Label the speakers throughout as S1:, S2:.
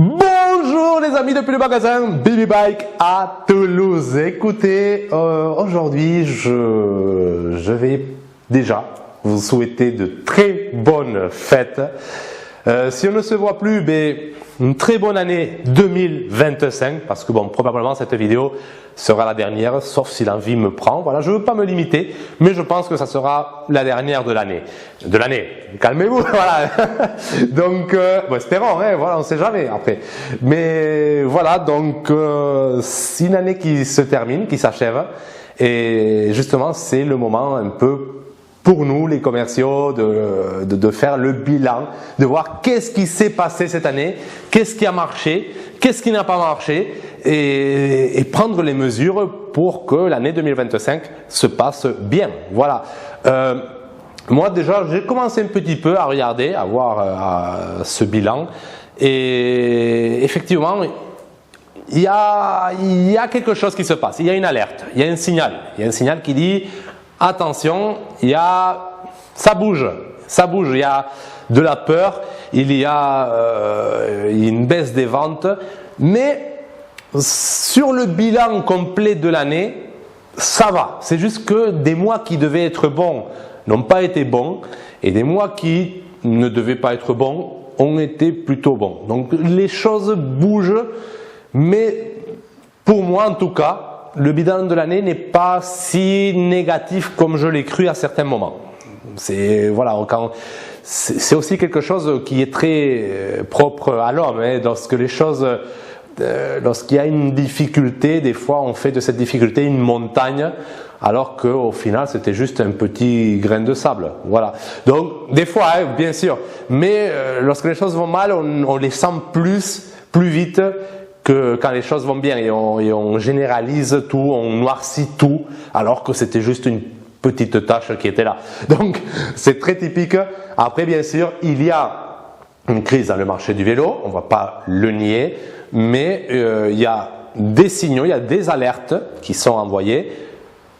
S1: Bonjour les amis depuis le magasin Baby Bike à Toulouse. Écoutez, aujourd'hui je vais déjà vous souhaiter de très bonnes fêtes. Si on ne se voit plus, une très bonne année 2025 parce que probablement cette vidéo sera la dernière sauf si l'envie me prend. Voilà, je ne veux pas me limiter, mais je pense que ça sera la dernière de l'année. Calmez-vous, voilà. Donc, espérons, voilà, on ne sait jamais après. Mais voilà, donc c'est une année qui se termine, qui s'achève, et justement c'est le moment un peu pour nous les commerciaux de faire le bilan, de voir qu'est-ce qui s'est passé cette année, qu'est-ce qui a marché, qu'est-ce qui n'a pas marché et prendre les mesures pour que l'année 2025 se passe bien. Voilà. Moi déjà j'ai commencé un petit peu à regarder, à voir ce bilan et effectivement il y a quelque chose qui se passe, il y a une alerte, il y a un signal qui dit attention, ça bouge, il y a de la peur, il y a une baisse des ventes, mais sur le bilan complet de l'année, ça va. C'est juste que des mois qui devaient être bons n'ont pas été bons et des mois qui ne devaient pas être bons ont été plutôt bons. Donc les choses bougent, mais pour moi en tout cas, le bilan de l'année n'est pas si négatif comme je l'ai cru à certains moments. C'est aussi quelque chose qui est très propre à l'homme. Lorsqu'il y a une difficulté, des fois on fait de cette difficulté une montagne, alors qu'au final c'était juste un petit grain de sable. Voilà. Donc des fois, bien sûr, mais lorsque les choses vont mal, on les sent plus vite que quand les choses vont bien et on généralise tout, on noircit tout, alors que c'était juste une petite tâche qui était là. Donc c'est très typique. Après bien sûr, il y a une crise dans le marché du vélo, on ne va pas le nier, mais il y a des signaux, il y a des alertes qui sont envoyées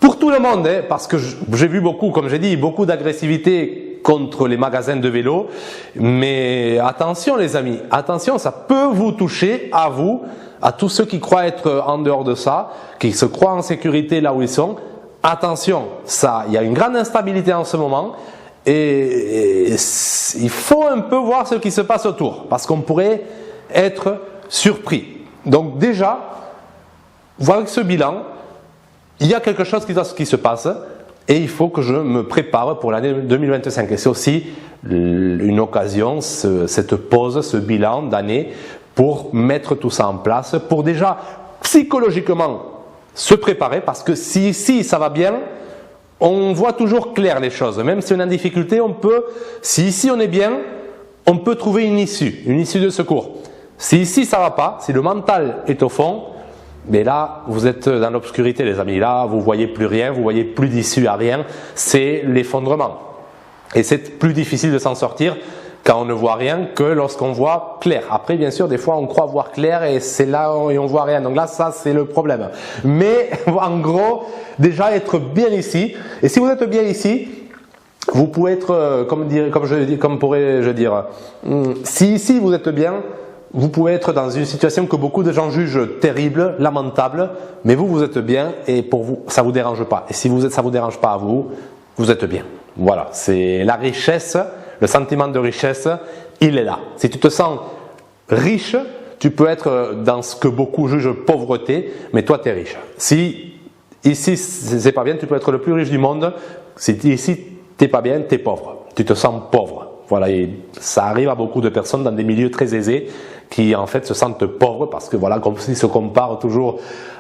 S1: pour tout le monde, parce que j'ai vu beaucoup, comme j'ai dit, beaucoup d'agressivité contre les magasins de vélo, mais attention les amis, attention, ça peut vous toucher à vous, à tous ceux qui croient être en dehors de ça, qui se croient en sécurité là où ils sont. Attention, il y a une grande instabilité en ce moment et il faut un peu voir ce qui se passe autour parce qu'on pourrait être surpris. Donc déjà, voir ce bilan, il y a quelque chose qui se passe et il faut que je me prépare pour l'année 2025. Et c'est aussi une occasion, cette pause, ce bilan d'année pour mettre tout ça en place, pour déjà psychologiquement se préparer parce que si ça va bien, on voit toujours clair les choses. Même si on est en difficulté, si ici on est bien, on peut trouver une issue de secours. Si ici ça ne va pas, si le mental est au fond, mais là, vous êtes dans l'obscurité les amis, là vous ne voyez plus rien, vous ne voyez plus d'issue à rien, c'est l'effondrement. Et c'est plus difficile de s'en sortir quand on ne voit rien que lorsqu'on voit clair. Après bien sûr, des fois on croit voir clair et c'est là où on ne voit rien, donc là ça c'est le problème. Mais en gros, déjà être bien ici, et si vous êtes bien ici, vous pouvez être, comme pourrais-je dire, si ici vous êtes bien, vous pouvez être dans une situation que beaucoup de gens jugent terrible, lamentable, mais vous êtes bien et pour vous, ça ne vous dérange pas. Et si ça ne vous dérange pas à vous, vous êtes bien. Voilà, c'est la richesse, le sentiment de richesse, il est là. Si tu te sens riche, tu peux être dans ce que beaucoup jugent pauvreté, mais toi tu es riche. Si ici c'est pas bien, tu peux être le plus riche du monde, si ici tu n'es pas bien, tu es pauvre, tu te sens pauvre. Voilà, et ça arrive à beaucoup de personnes dans des milieux très aisés qui en fait se sentent pauvres parce que voilà, comme s'ils se comparent toujours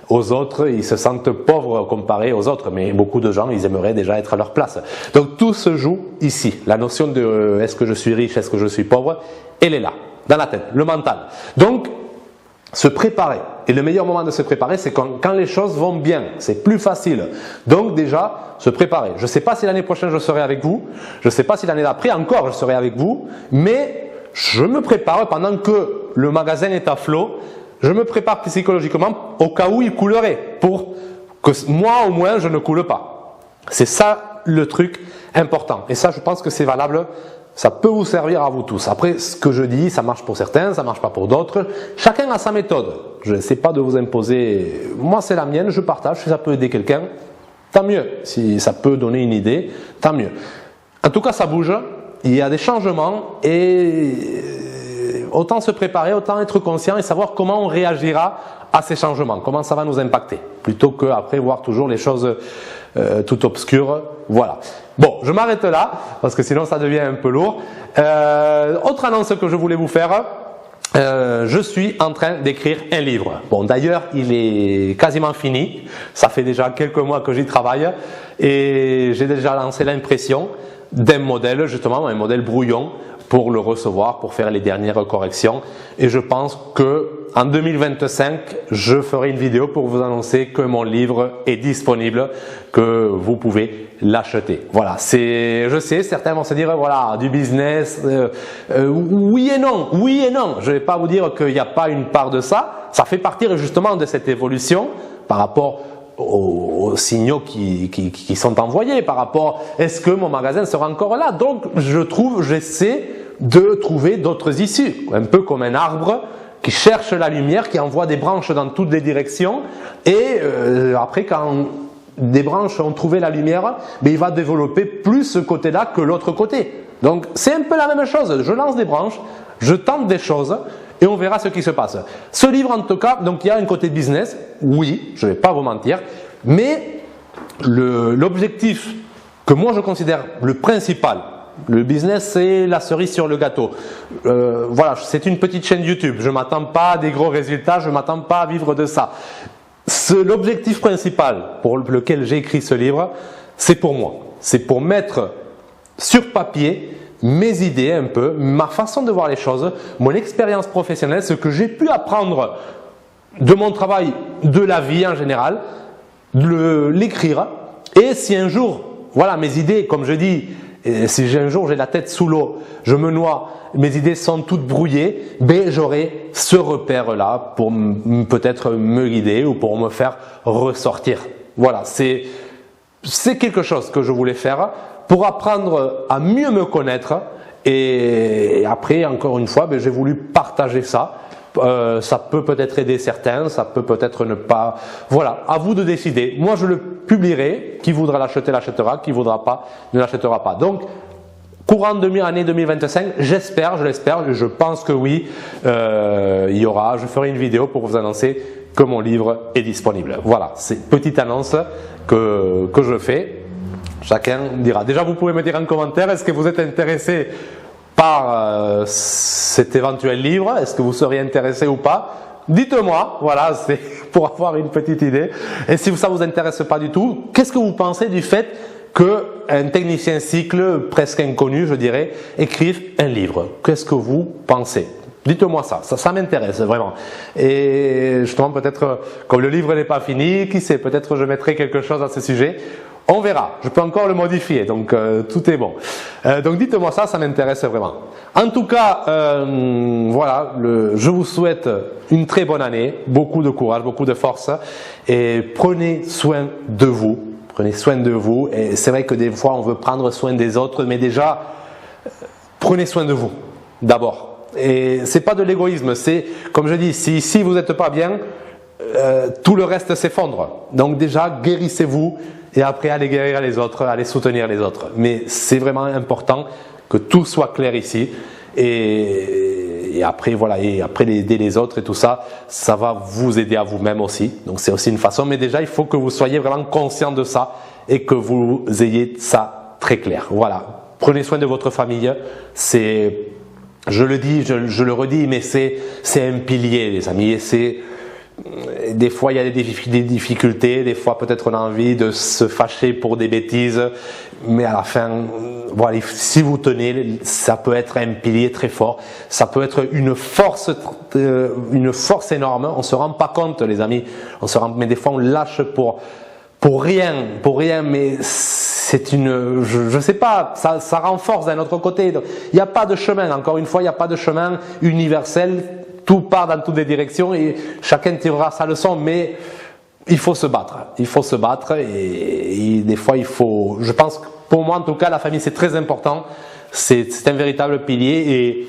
S1: aux autres, ils se sentent pauvres comparés aux autres, mais beaucoup de gens, ils aimeraient déjà être à leur place. Donc tout se joue ici. La notion de est-ce que je suis riche, est-ce que je suis pauvre, elle est là, dans la tête, le mental. Donc, se préparer. Et le meilleur moment de se préparer, c'est quand les choses vont bien. C'est plus facile. Donc déjà, se préparer. Je ne sais pas si l'année prochaine je serai avec vous. Je ne sais pas si l'année d'après encore je serai avec vous. Mais je me prépare pendant que le magasin est à flot. Je me prépare psychologiquement au cas où il coulerait. Pour que moi au moins je ne coule pas. C'est ça le truc important. Et ça je pense que c'est valable Ça peut vous servir à vous tous. Après, ce que je dis, ça marche pour certains, ça marche pas pour d'autres. Chacun a sa méthode. Je n'essaie pas de vous imposer. Moi, c'est la mienne, je partage. Si ça peut aider quelqu'un, tant mieux. Si ça peut donner une idée, tant mieux. En tout cas, ça bouge. Il y a des changements et autant se préparer, autant être conscient et savoir comment on réagira à ces changements, comment ça va nous impacter, plutôt qu'après voir toujours les choses tout obscures. Voilà. Bon, je m'arrête là, parce que sinon ça devient un peu lourd. Autre annonce que je voulais vous faire, je suis en train d'écrire un livre. Bon, d'ailleurs, il est quasiment fini. Ça fait déjà quelques mois que j'y travaille et j'ai déjà lancé l'impression d'un modèle, justement, un modèle brouillon pour le recevoir, pour faire les dernières corrections. Et je pense que en 2025, je ferai une vidéo pour vous annoncer que mon livre est disponible, que vous pouvez l'acheter. Voilà, je sais, certains vont se dire, voilà, du business, oui et non, oui et non. Je ne vais pas vous dire qu'il n'y a pas une part de ça. Ça fait partie justement de cette évolution par rapport aux signaux qui sont envoyés, par rapport, est-ce que mon magasin sera encore là? Donc, j'essaie de trouver d'autres issues, un peu comme un arbre qui cherche la lumière, qui envoie des branches dans toutes les directions et après quand des branches ont trouvé la lumière, mais il va développer plus ce côté-là que l'autre côté. Donc c'est un peu la même chose, je lance des branches, je tente des choses et on verra ce qui se passe. Ce livre en tout cas, donc il y a un côté business, oui, je ne vais pas vous mentir, mais l'objectif que moi je considère le principal, le business, c'est la cerise sur le gâteau. Voilà, c'est une petite chaîne YouTube. Je ne m'attends pas à des gros résultats, je ne m'attends pas à vivre de ça. L'objectif principal pour lequel j'ai écrit ce livre, c'est pour moi. C'est pour mettre sur papier mes idées un peu, ma façon de voir les choses, mon expérience professionnelle, ce que j'ai pu apprendre de mon travail, de la vie en général, l'écrire. Et si un jour, voilà, mes idées, comme je dis, et si un jour j'ai la tête sous l'eau, je me noie, mes idées sont toutes brouillées, ben j'aurai ce repère-là pour peut-être me guider ou pour me faire ressortir. Voilà, c'est quelque chose que je voulais faire pour apprendre à mieux me connaître et après, encore une fois, ben, j'ai voulu partager ça. Ça peut peut-être aider certains, ça peut peut-être ne pas. Voilà, à vous de décider. Moi, je le publierai. Qui voudra l'acheter, l'achètera. Qui voudra pas, ne l'achètera pas. Donc, courant année 2025, j'espère, je l'espère, je pense que oui, je ferai une vidéo pour vous annoncer que mon livre est disponible. Voilà, c'est une petite annonce que je fais. Chacun dira. Déjà, vous pouvez me dire en commentaire, est-ce que vous êtes intéressé par cet éventuel livre, est-ce que vous seriez intéressé ou pas? Dites-moi, voilà, c'est pour avoir une petite idée. Et si ça ne vous intéresse pas du tout, qu'est-ce que vous pensez du fait qu'un technicien cycle, presque inconnu je dirais, écrive un livre? Qu'est-ce que vous pensez? Dites-moi ça m'intéresse vraiment. Et justement peut-être, comme le livre n'est pas fini, qui sait, peut-être je mettrai quelque chose à ce sujet. On verra, je peux encore le modifier, donc tout est bon. Donc dites-moi ça m'intéresse vraiment. En tout cas, voilà, je vous souhaite une très bonne année, beaucoup de courage, beaucoup de force et prenez soin de vous. Prenez soin de vous et c'est vrai que des fois on veut prendre soin des autres, mais déjà, prenez soin de vous d'abord. Et c'est pas de l'égoïsme, c'est comme je dis, si vous n'êtes pas bien, tout le reste s'effondre. Donc déjà, guérissez-vous. Et après, allez guérir les autres, allez soutenir les autres. Mais c'est vraiment important que tout soit clair ici. Et après, voilà, et après aider les autres et tout ça, ça va vous aider à vous-même aussi. Donc c'est aussi une façon. Mais déjà, il faut que vous soyez vraiment conscient de ça et que vous ayez ça très clair. Voilà. Prenez soin de votre famille. Je le dis, je le redis, mais c'est un pilier, les amis. Et des fois il y a des difficultés, des fois peut-être on a envie de se fâcher pour des bêtises, mais à la fin, voilà, si vous tenez, ça peut être un pilier très fort, ça peut être une force énorme. On se rend pas compte, les amis, mais des fois on lâche pour rien, mais c'est je sais pas, ça renforce d'un autre côté. Il n'y a pas de chemin, encore une fois, il n'y a pas de chemin universel. Tout part dans toutes les directions et chacun tirera sa leçon, mais il faut se battre. Il faut se battre et des fois je pense que pour moi en tout cas, la famille c'est très important. C'est un véritable pilier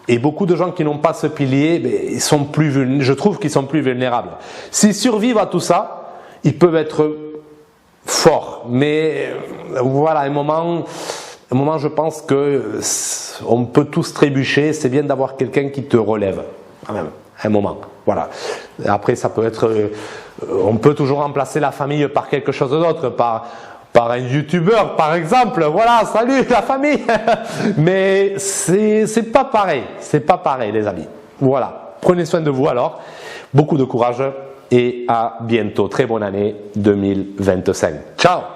S1: et beaucoup de gens qui n'ont pas ce pilier, ils sont je trouve qu'ils sont plus vulnérables. S'ils survivent à tout ça, ils peuvent être forts. Mais voilà, à un moment, je pense que on peut tous trébucher. C'est bien d'avoir quelqu'un qui te relève, quand même, à un moment. Voilà. Après, ça peut être, on peut toujours remplacer la famille par quelque chose d'autre, par un youtubeur par exemple. Voilà, salut la famille. Mais c'est pas pareil. C'est pas pareil, les amis. Voilà. Prenez soin de vous alors. Beaucoup de courage et à bientôt. Très bonne année 2025. Ciao.